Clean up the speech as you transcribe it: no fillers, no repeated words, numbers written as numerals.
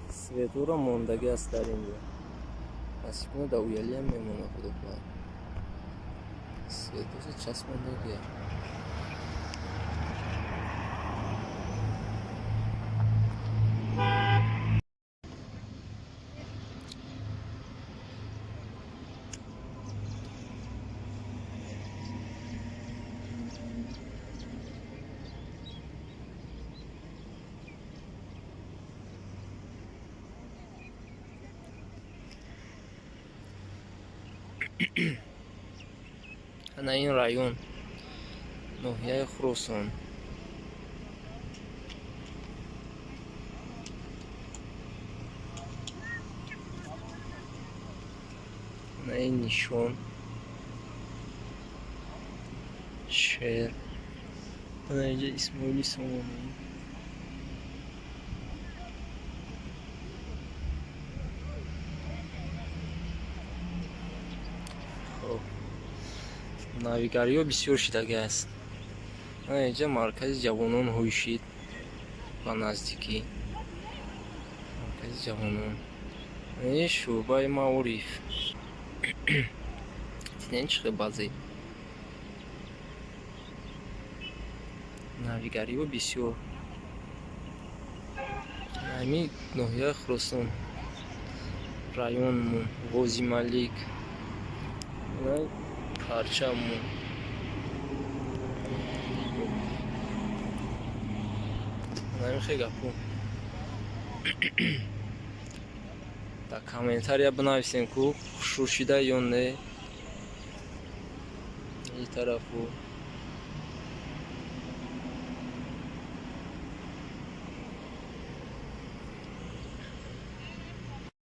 سویتورا موندگی است در اینجا. از کنه دویالی هم میمونه خود کنه سویتورا چسب موندگی. انا این رایون ناحیه خراسان. انا این نشون شهر. انا اینجا اسماعیلی سامانی. навигариё бисёр шидагӣ аст. Инҷа маркази ҷавонон ҳуйшид ба наздикӣ. Маркази ҷавонон. Ин шӯъбаи маориф. Диден чӣ хел баъзе. Навигариё бисёр. Ҳамин ноҳияи Хӯросон. Районмон Ғозималик. Парчаммон. Намехе гапу. Дар комментария бинависен ку хушрӯшида ё не. Ин тарафу